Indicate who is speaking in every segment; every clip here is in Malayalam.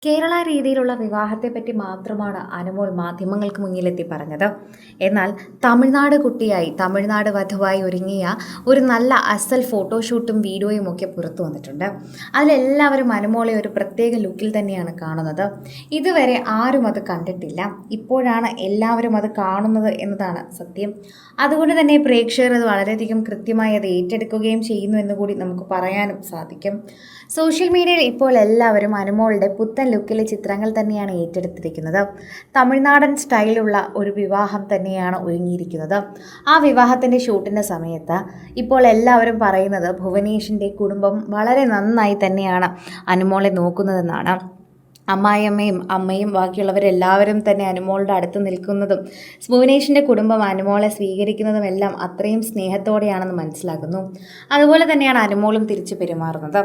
Speaker 1: കേരള രീതിയിലുള്ള വിവാഹത്തെപ്പറ്റി മാത്രമാണ് അനുമോൾ മാധ്യമങ്ങൾക്ക് മുന്നിലെത്തി പറഞ്ഞത്. എന്നാൽ തമിഴ്നാട് കുട്ടിയായി തമിഴ്നാട് വധുവായി ഒരുങ്ങിയ ഒരു നല്ല അസൽ ഫോട്ടോഷൂട്ടും വീഡിയോയും ഒക്കെ പുറത്തു വന്നിട്ടുണ്ട്. അതിലെല്ലാവരും അനുമോളെ ഒരു പ്രത്യേക ലുക്കിൽ തന്നെയാണ് കാണുന്നത്. ഇതുവരെ ആരും അത് കണ്ടിട്ടില്ല. ഇപ്പോഴാണ് എല്ലാവരും അത് കാണുന്നത് എന്നതാണ് സത്യം. അതുകൊണ്ട് തന്നെ പ്രേക്ഷകർ അത് വളരെയധികം കൃത്യമായി അത് ഏറ്റെടുക്കുകയും ചെയ്യുന്നു എന്നുകൂടി നമുക്ക് പറയാനും സാധിക്കും. സോഷ്യൽ മീഡിയയിൽ ഇപ്പോൾ എല്ലാവരും അനുമോളുടെ പുത്തൻ ലുക്കിലെ ചിത്രങ്ങൾ തന്നെയാണ് ഏറ്റെടുത്തിരിക്കുന്നത്. തമിഴ്നാടൻ സ്റ്റൈലുള്ള ഒരു വിവാഹം തന്നെയാണ് ഒരുങ്ങിയിരിക്കുന്നത്. ആ വിവാഹത്തിൻ്റെ ഷൂട്ടിൻ്റെ സമയത്ത് ഇപ്പോൾ എല്ലാവരും പറയുന്നത് ഭുവനേഷിൻ്റെ കുടുംബം വളരെ നന്നായി തന്നെയാണ് അനുമോളെ നോക്കുന്നതെന്നാണ്. അമ്മായിയമ്മയും അമ്മയും ബാക്കിയുള്ളവരെല്ലാവരും തന്നെ അനുമോളുടെ അടുത്ത് നിൽക്കുന്നതും ഭുവനേഷിൻ്റെ കുടുംബം അനുമോളെ സ്വീകരിക്കുന്നതും എല്ലാം അത്രയും സ്നേഹത്തോടെയാണെന്ന് മനസ്സിലാക്കുന്നു. അതുപോലെ തന്നെയാണ് അനുമോളും തിരിച്ചു പെരുമാറുന്നത്.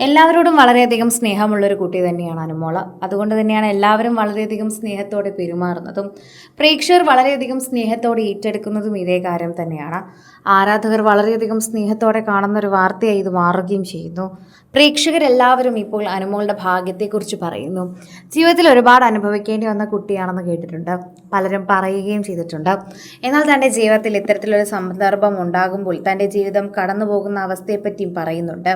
Speaker 1: എല്ലാവരോടും വളരെയധികം സ്നേഹമുള്ളൊരു കുട്ടി തന്നെയാണ് അനുമോള്. അതുകൊണ്ട് തന്നെയാണ് എല്ലാവരും വളരെയധികം സ്നേഹത്തോടെ പെരുമാറുന്നതും പ്രേക്ഷകർ വളരെയധികം സ്നേഹത്തോടെ ഏറ്റെടുക്കുന്നതും ഇതേ കാര്യം തന്നെയാണ്. ആരാധകർ വളരെയധികം സ്നേഹത്തോടെ കാണുന്നൊരു വാർത്തയായി ഇത് മാറുകയും ചെയ്യുന്നു. പ്രേക്ഷകരെല്ലാവരും ഇപ്പോൾ അനുമോളുടെ ഭാഗ്യത്തെക്കുറിച്ച് പറയുന്നു. ജീവിതത്തിൽ ഒരുപാട് അനുഭവിക്കേണ്ടി വന്ന കുട്ടിയാണെന്ന് കേട്ടിട്ടുണ്ട്, പലരും പറയുകയും ചെയ്തിട്ടുണ്ട്. എന്നാൽ തൻ്റെ ജീവിതത്തിൽ ഇത്തരത്തിലൊരു സന്ദർഭം ഉണ്ടാകുമ്പോൾ തൻ്റെ ജീവിതം കടന്നു പോകുന്ന അവസ്ഥയെപ്പറ്റിയും പറയുന്നുണ്ട്.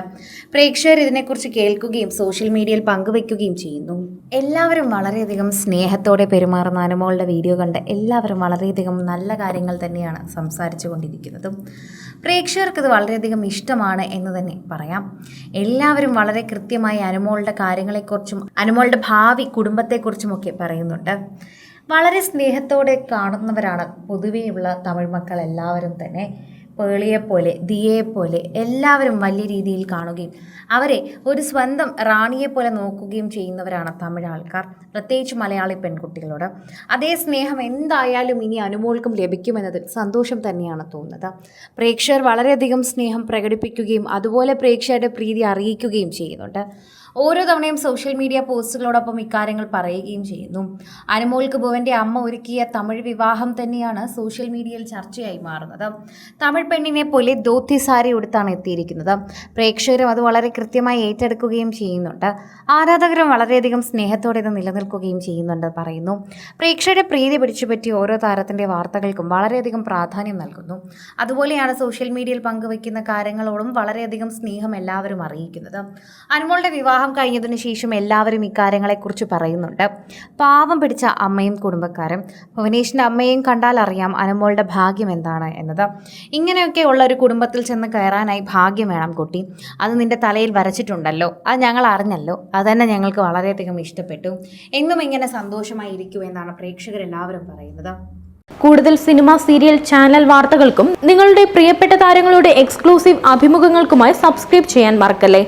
Speaker 1: പ്രേക്ഷകർ ഇതിനെക്കുറിച്ച് കേൾക്കുകയും സോഷ്യൽ മീഡിയയിൽ പങ്കുവയ്ക്കുകയും ചെയ്യുന്നു. എല്ലാവരും വളരെയധികം സ്നേഹത്തോടെ പെരുമാറുന്ന അനുമോളുടെ വീഡിയോ കണ്ട് എല്ലാവരും വളരെയധികം നല്ല കാര്യങ്ങൾ തന്നെയാണ് സംസാരിച്ചു കൊണ്ടിരിക്കുന്നതും. പ്രേക്ഷകർക്ക് ഇത് വളരെയധികം ഇഷ്ടമാണ് എന്ന് തന്നെ പറയാം. എല്ലാവരും വളരെ കൃത്യമായി അനുമോളുടെ കാര്യങ്ങളെക്കുറിച്ചും അനുമോളുടെ ഭാവി കുടുംബത്തെക്കുറിച്ചുമൊക്കെ പറയുന്നുണ്ട്. വളരെ സ്നേഹത്തോടെ കാണുന്നവരാണ് പൊതുവെയുള്ള തമിഴ് മക്കൾ എല്ലാവരും തന്നെ. പേളിയെപ്പോലെ ദിയയെപ്പോലെ എല്ലാവരും വലിയ രീതിയിൽ കാണുകയും അവരെ ഒരു സ്വന്തം റാണിയെപ്പോലെ നോക്കുകയും ചെയ്യുന്നവരാണ് തമിഴ് ആൾക്കാർ, പ്രത്യേകിച്ച് മലയാളി പെൺകുട്ടികളോട്. അതേ സ്നേഹം എന്തായാലും ഇനി അനുമോൾക്കും ലഭിക്കുമെന്നതിൽ സന്തോഷം തന്നെയാണ് തോന്നുന്നത്. പ്രേക്ഷകർ വളരെയധികം സ്നേഹം പ്രകടിപ്പിക്കുകയും അതുപോലെ പ്രേക്ഷകരുടെ പ്രീതി അറിയിക്കുകയും ചെയ്യുന്നുണ്ട്. ഓരോ തവണയും സോഷ്യൽ മീഡിയ പോസ്റ്റുകളോടൊപ്പം ഇക്കാര്യങ്ങൾ പറയുകയും ചെയ്യുന്നു. അനുമോൾക്ക് ഭുവൻ്റെ അമ്മ ഒരുക്കിയ തമിഴ് വിവാഹം തന്നെയാണ് സോഷ്യൽ മീഡിയയിൽ ചർച്ചയായി മാറുന്നത്. തമിഴ് പെണ്ണിനെ പോലെ ധോത്തി സാരി ഉടുത്താണ് എത്തിയിരിക്കുന്നത്. പ്രേക്ഷകരും അത് വളരെ കൃത്യമായി ഏറ്റെടുക്കുകയും ചെയ്യുന്നുണ്ട്. ആരാധകരും വളരെയധികം സ്നേഹത്തോടെ ഇത് നിലനിൽക്കുകയും ചെയ്യുന്നുണ്ട് പറയുന്നു. പ്രേക്ഷകരുടെ പ്രീതി പിടിച്ചുപറ്റി ഓരോ താരത്തിൻ്റെ വാർത്തകൾക്കും വളരെയധികം പ്രാധാന്യം നൽകുന്നു. അതുപോലെയാണ് സോഷ്യൽ മീഡിയയിൽ പങ്കുവയ്ക്കുന്ന കാര്യങ്ങളോടും വളരെയധികം സ്നേഹം എല്ലാവരും അറിയിക്കുന്നത്. അനുമോളുടെ വിവാഹം കഴിഞ്ഞതിനു ശേഷം എല്ലാവരും ഇക്കാര്യങ്ങളെക്കുറിച്ച് പറയുന്നുണ്ട്. പാവം പിടിച്ച അമ്മയും കുടുംബക്കാരും ഭുവനേഷിൻ്റെ അമ്മയും കണ്ടാൽ അറിയാം അനുമോളുടെ ഭാഗ്യം എന്താണ് എന്നത്. ഇങ്ങനെയൊക്കെ ഉള്ള ഒരു കുടുംബത്തിൽ ചെന്ന് കയറാനായി ഭാഗ്യം വേണം കുട്ടി. അത് നിന്റെ തലയിൽ വരച്ചിട്ടുണ്ടല്ലോ, അത് ഞങ്ങൾ അറിഞ്ഞല്ലോ, അതന്നെ ഞങ്ങൾക്ക് വളരെയധികം ഇഷ്ടപ്പെട്ടു. എന്നും ഇങ്ങനെ സന്തോഷമായിരിക്കൂ എന്നാണ് പ്രേക്ഷകരെല്ലാവരും പറയുന്നത്.
Speaker 2: കൂടുതൽ സിനിമ, സീരിയൽ, ചാനൽ വാർത്തകൾക്കും നിങ്ങളുടെ പ്രിയപ്പെട്ട താരങ്ങളുടെ എക്സ്ക്ലൂസീവ് അഭിമുഖങ്ങൾക്കുമായി സബ്സ്ക്രൈബ് ചെയ്യാൻ മറക്കല്ലേ.